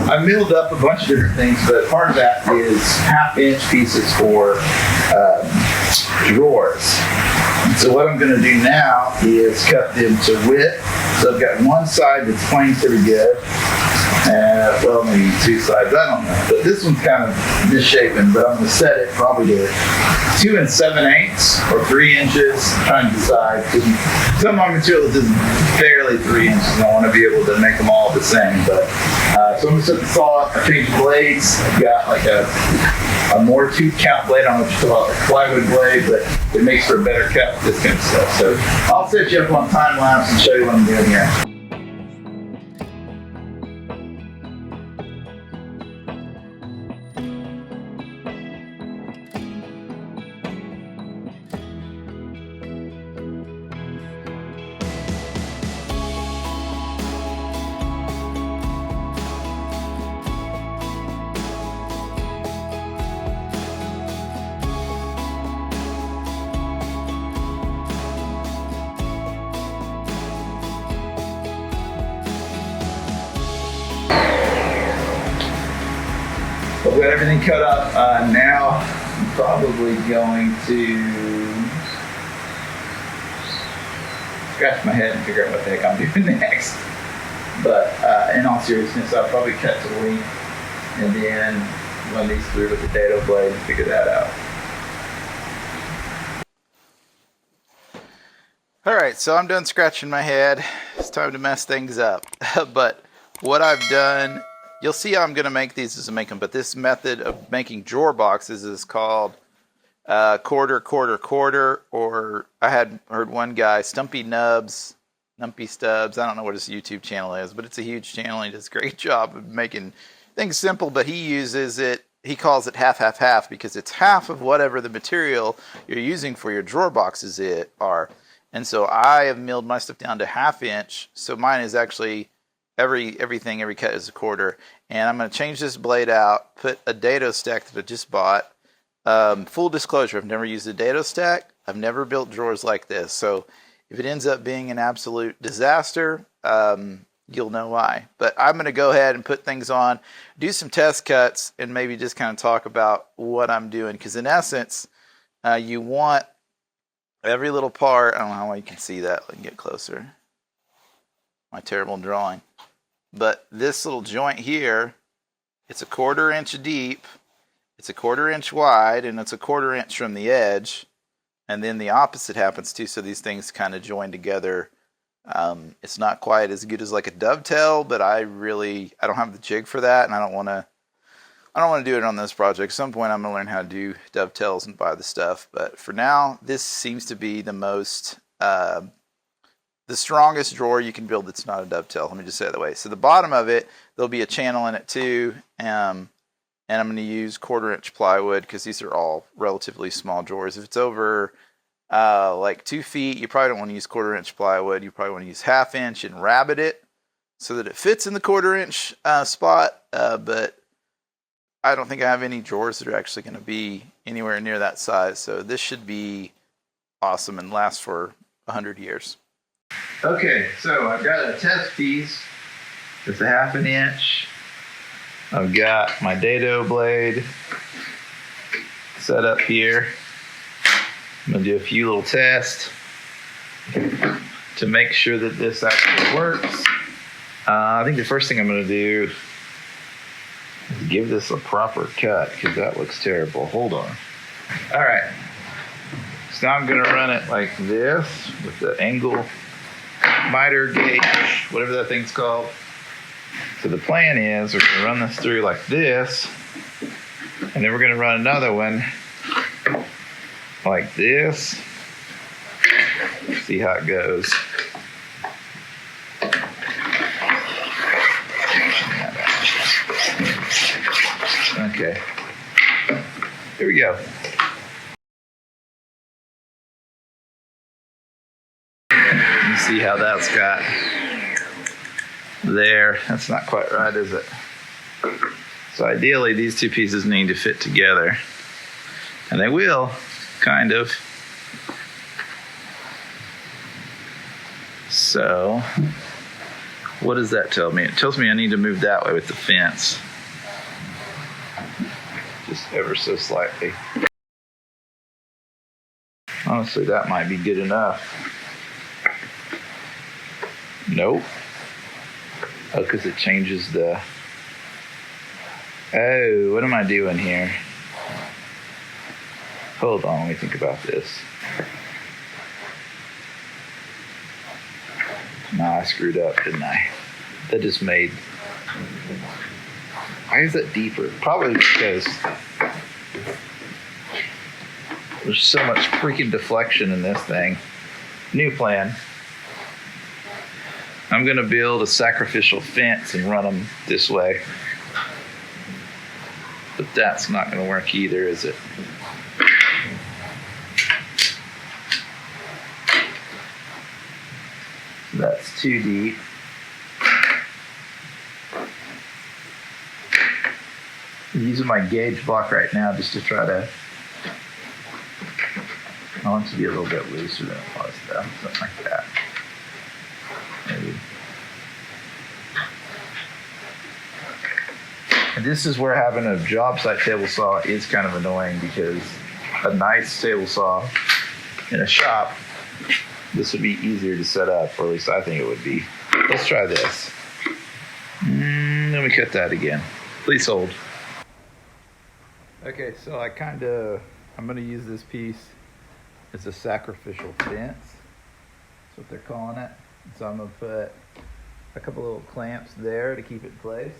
I milled up a bunch of different things, but part of that is half-inch pieces for drawers. So what I'm going to do now is cut them to width. So I've got one side that's plain pretty good. Well, maybe two sides, I don't know. But this one's kind of misshapen, but I'm going to set it probably to 2 7/8 or 3 inches. I'm trying to decide. Some of my materials is barely 3 inches, and I want to be able to make them all the same. But so I'm going to set the saw up. I changed blades. I've got like a more tooth count blade. I don't know what you call it, a plywood blade, but it makes for a better cut with this kind of stuff. So I'll set you up on time lapse and show you what I'm doing here. I've got everything cut up. Now I'm probably going to scratch my head and figure out what the heck I'm doing next. But in all seriousness, I'll probably cut to length and then run these through with the dado blade and figure that out. Alright, so I'm done scratching my head. It's time to mess things up. But what I've done, you'll see how I'm going to make these as I make them, but this method of making drawer boxes is called quarter, quarter, quarter, or I had heard one guy, Numpy Stubbs, I don't know what his YouTube channel is, but it's a huge channel. He does a great job of making things simple, but he uses it, he calls it half, half, half, because it's half of whatever the material you're using for your drawer boxes are. And so I have milled my stuff down to 1/2 inch, so mine is actually every cut is a quarter. And I'm going to change this blade out, put a dado stack that I just bought. Full disclosure, I've never used a dado stack. I've never built drawers like this. So if it ends up being an absolute disaster, you'll know why. But I'm going to go ahead and put things on, do some test cuts, and maybe just kind of talk about what I'm doing. Because in essence, you want every little part. I don't know how well you can see that. Let me get closer. My terrible drawing. But this little joint here, it's a 1/4 inch deep, it's a 1/4 inch wide, and it's a 1/4 inch from the edge. And then the opposite happens too, so these things kind of join together. It's not quite as good as like a dovetail, but I don't have the jig for that, and I don't want to do it on this project. At some point I'm going to learn how to do dovetails and buy the stuff. But for now, this seems to be the most the strongest drawer you can build that's not a dovetail. Let me just say it that way. So the bottom of it, there'll be a channel in it too. And I'm going to use 1/4 inch plywood because these are all relatively small drawers. If it's over like 2 feet, you probably don't want to use 1/4 inch plywood. You probably want to use 1/2 inch and rabbet it so that it fits in the 1/4 inch spot. But I don't think I have any drawers that are actually going to be anywhere near that size. So this should be awesome and last for 100 years. Okay, so I've got a test piece. It's a 1/2 inch. I've got my dado blade set up here. I'm going to do a few little tests to make sure that this actually works. I think the first thing I'm going to do is give this a proper cut because that looks terrible. Hold on. All right. So now I'm going to run it like this with the angle miter gauge, whatever that thing's called. So the plan is we're going to run this through like this, and then we're going to run another one like this. See how it goes. Okay. Here we go. You see how that's got there. That's not quite right, is it? So ideally, these two pieces need to fit together. And they will, kind of. So What does that tell me? It tells me I need to move that way with the fence. Just ever so slightly. Honestly, that might be good enough. Nope. Oh, because it changes the... Oh, what am I doing here? Hold on, let me think about this. Nah, I screwed up, didn't I? That just made... Why is that deeper? Probably because there's so much freaking deflection in this thing. New plan. I'm going to build a sacrificial fence and run them this way. But that's not going to work either, is it? That's too deep. I'm using my gauge block right now just to try to... I want it to be a little bit looser than it was, though. Something like that. Maybe. And this is where having a job site table saw is kind of annoying, because a nice table saw in a shop, this would be easier to set up, or at least I think it would be. Let's try this. Let me cut that again. Please hold. Okay, so I'm going to use this piece as a sacrificial fence. That's what they're calling it. So I'm going to put a couple little clamps there to keep it in place.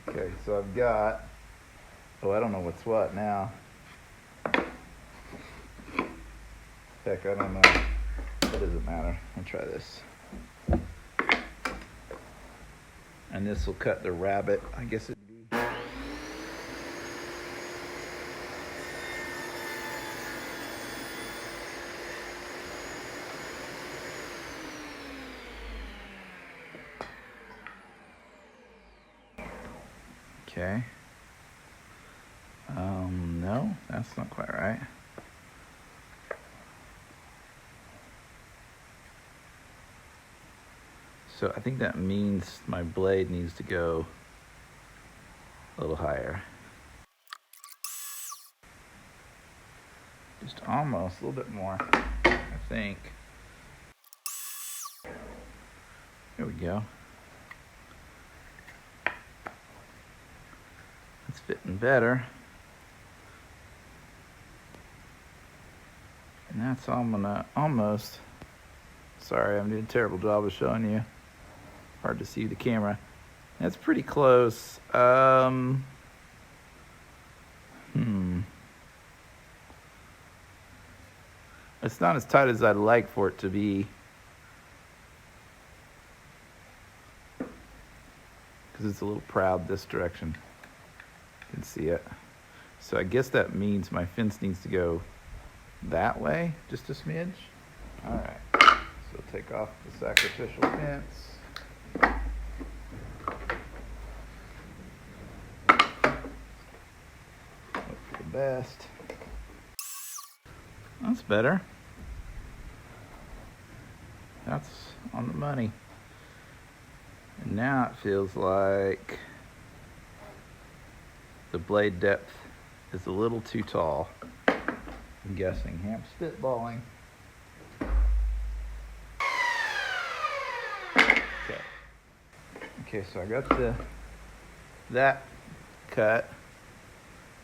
Okay, so I've got, I don't know what's what now. Heck, I don't know. What does it matter? I'll try this. And this will cut the rabbet. I guess it'd be. Okay. No, that's not quite right. So I think that means my blade needs to go a little higher. Just almost a little bit more, I think. There we go. It's fitting better. And that's all I'm gonna almost. Sorry, I'm doing a terrible job of showing you. Hard to see the camera. That's pretty close. It's not as tight as I'd like for it to be. Because it's a little proud this direction. You can see it. So I guess that means my fence needs to go that way, just a smidge. All right, so take off the sacrificial fence. Hope for the best. That's better. That's on the money. And now it feels like the blade depth is a little too tall. I'm guessing. I'm spitballing. Okay, so I got that cut.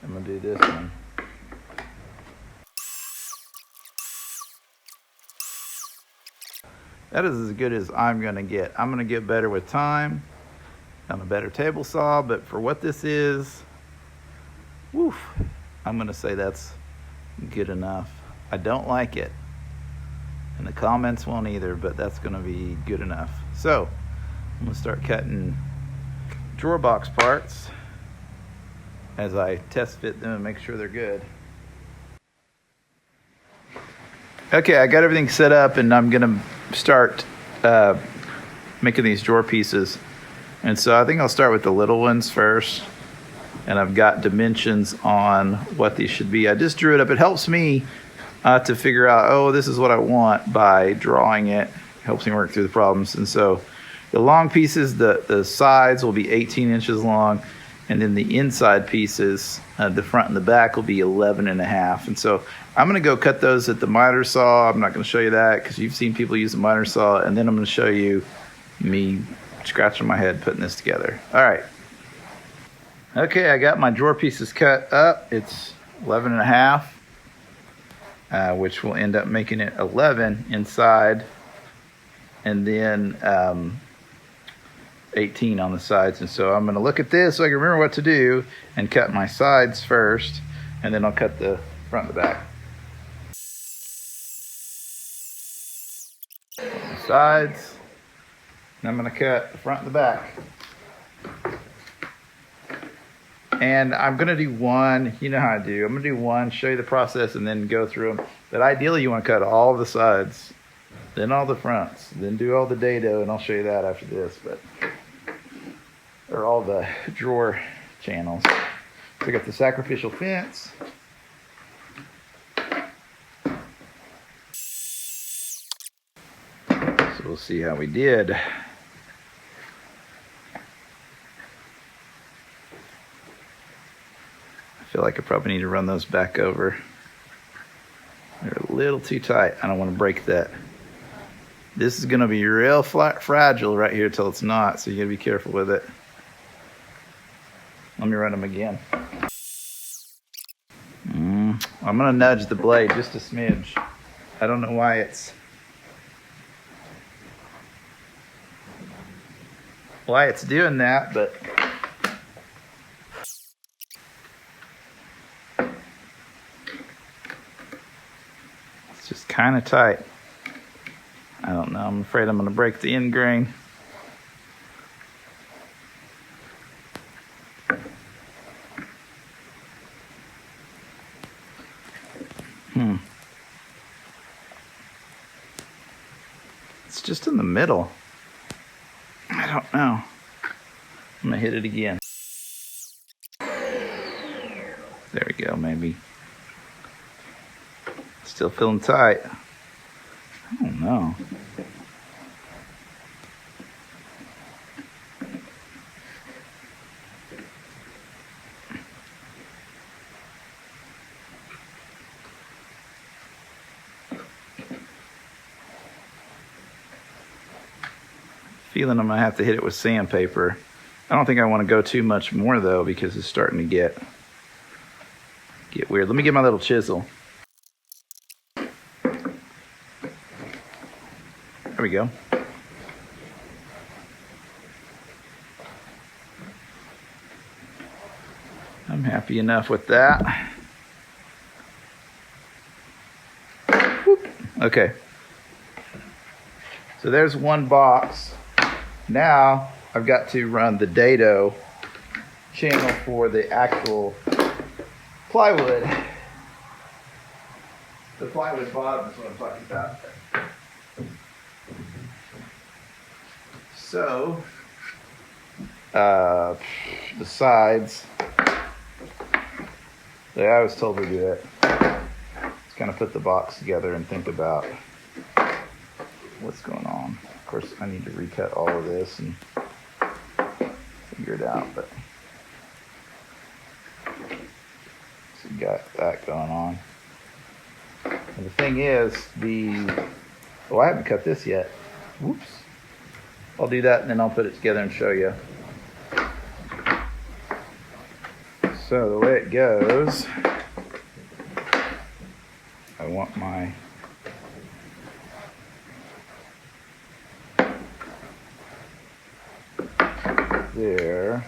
I'm gonna do this one. That is as good as I'm gonna get. I'm gonna get better with time. I'm a better table saw, but for what this is, woof, I'm gonna say that's good enough. I don't like it, and the comments won't either, but that's gonna be good enough. So I'm gonna start cutting drawer box parts as I test fit them and make sure they're good. Okay, I got everything set up, and I'm gonna start making these drawer pieces. And so I think I'll start with the little ones first. And I've got dimensions on what these should be. I just drew it up. It helps me to figure out, oh, this is what I want by drawing it. Helps me work through the problems. And so The long pieces, the sides will be 18 inches long, and then the inside pieces, the front and the back, will be 11 and a half. And so I'm going to go cut those at the miter saw. I'm not going to show you that because you've seen people use a miter saw, and then I'm going to show you me scratching my head putting this together. All right. Okay, I got my drawer pieces cut up. It's 11 and a half, which will end up making it 11 inside, and then 18 on the sides. And so I'm going to look at this so I can remember what to do and cut my sides first, and then I'll cut the front and the back. The sides, and I'm going to cut the front and the back. And I'm going to do one, you know how I do. I'm going to do one, show you the process, and then go through them. But ideally, you want to cut all the sides, then all the fronts, then do all the dado, and I'll show you that after this. But or all the drawer channels. So I got the sacrificial fence. So we'll see how we did. I feel like I probably need to run those back over. They're a little too tight. I don't want to break that. This is going to be real fragile right here till it's not, so you got to be careful with it. Let me run them again. I'm going to nudge the blade just a smidge. I don't know why it's doing that, but it's just kind of tight. I don't know. I'm afraid I'm going to break the end grain. It's just in the middle. I don't know. I'm gonna hit it again. There we go, maybe. Still feeling tight. I don't know. Feeling I'm gonna have to hit it with sandpaper. I don't think I want to go too much more though, because it's starting to get weird. Let me get my little chisel. There we go. I'm happy enough with that. Whoop. Okay. So there's one box. Now I've got to run the dado channel for the actual plywood. The plywood bottom is what I'm talking about. So the sides, the way I was told to do it, is kind of put the box together and think about what's going on. Of course, I need to recut all of this and figure it out, but so you got that going on. And the thing is, I haven't cut this yet. Whoops. I'll do that and then I'll put it together and show you. So the way it goes, I want my there.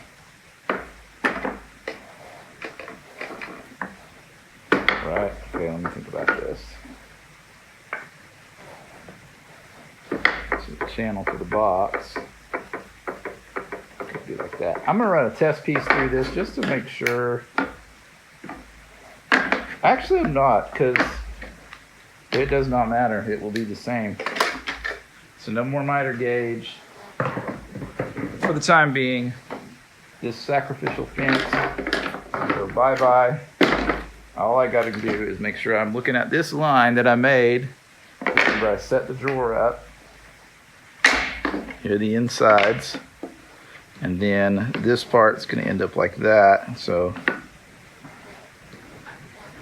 Right, okay, let me think about this. So the channel for the box could be like that. I'm gonna run a test piece through this just to make sure. Actually, I'm not, because it does not matter. It will be the same. So no more miter gauge. For the time being, this sacrificial fence will go bye-bye. All I got to do is make sure I'm looking at this line that I made where I set the drawer up. Here are the insides. And then this part's going to end up like that. So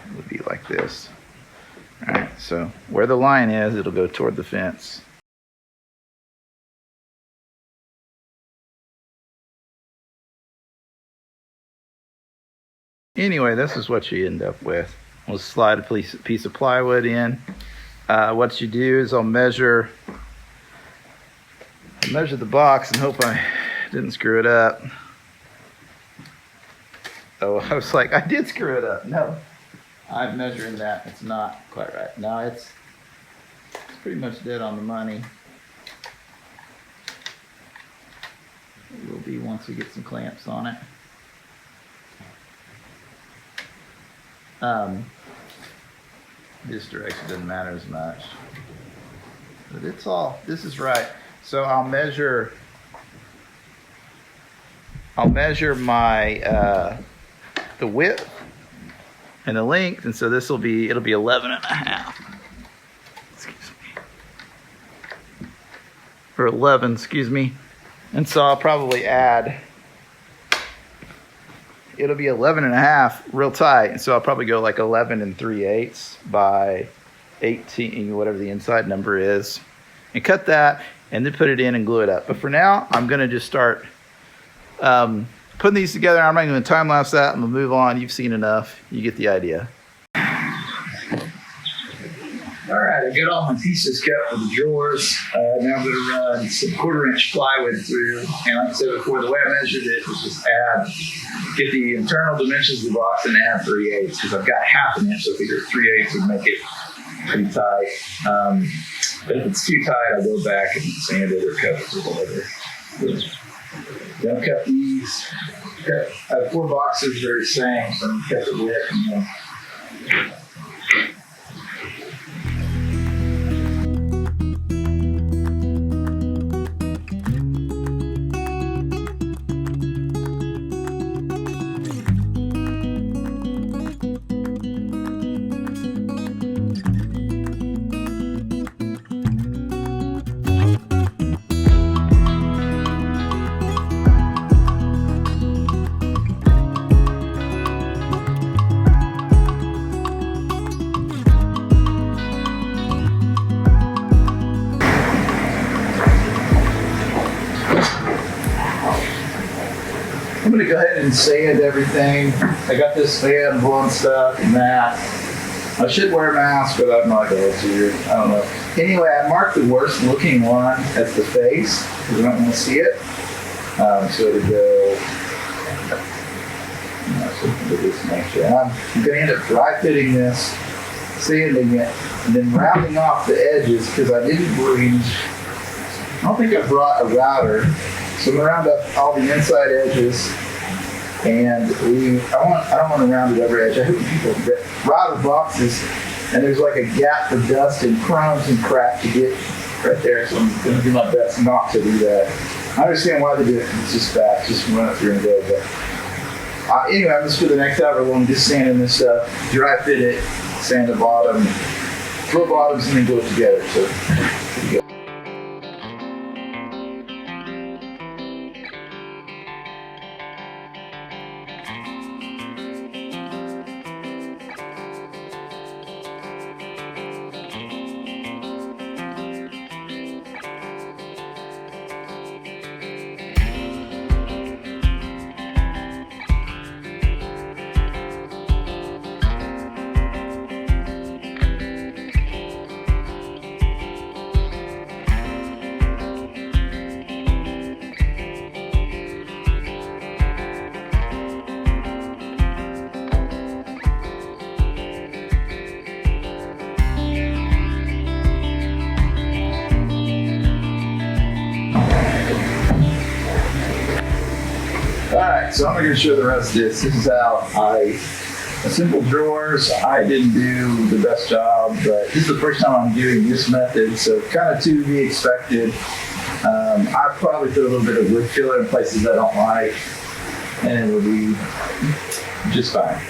it would be like this. All right, so where the line is, it'll go toward the fence. Anyway, this is what you end up with. We'll slide a piece of plywood in. What you do is I'll measure the box and hope I didn't screw it up. Oh, I was like, I did screw it up. No, I'm measuring that. It's not quite right. No, it's pretty much dead on the money. It will be once we get some clamps on it. This direction doesn't matter as much, but it's all, this is right. So I'll measure my the width and the length, and so this will be, it'll be 11.5. Excuse me. Or 11, excuse me. And so I'll probably add, it'll be 11.5 real tight, and so I'll probably go like 11 3/8 by 18, whatever the inside number is, and cut that, and then put it in and glue it up. But for now, I'm gonna just start putting these together. I'm not gonna time lapse that. I'm gonna move on. You've seen enough. You get the idea. All right, I got all my pieces cut for the drawers. Now I'm gonna run some 1/4-inch plywood through. And like I said before, the way I measured it was just get the internal dimensions of the box and add 3/8, because I've got 1/2 inch, so I figured 3/8 would make it pretty tight. But if it's too tight, I'll go back and sand it or cut it or whatever. Then I'll cut these. I have 4 boxes that are the same, so I'm gonna cut the width and then. I'm gonna go ahead and sand everything. I got this fan blowing stuff and that. I should wear a mask, but I'm not going to. I don't know. Anyway, I marked the worst looking one as the face because I don't want to see it. So it'll go. And I'm going to end up dry fitting this, sanding it, and then rounding off the edges because I didn't bring. I don't think I brought a router. So I'm gonna round up all the inside edges, and I don't want to round it every edge. I hope people get router boxes, and there's like a gap for dust and crumbs and crap to get right there. So I'm gonna do my best not to do that. I understand why they do it. It's just fast, just run it through and go. But anyway, I'm just for the next hour long, just sanding this stuff, dry fit it, sand the bottom, drill bottoms, and then glue it together. So here you go. Alright, so I'm going to show the rest of this. This is how I assemble drawers. I didn't do the best job, but this is the first time I'm doing this method, so kind of to be expected. I probably put a little bit of wood filler in places I don't like, and it will be just fine.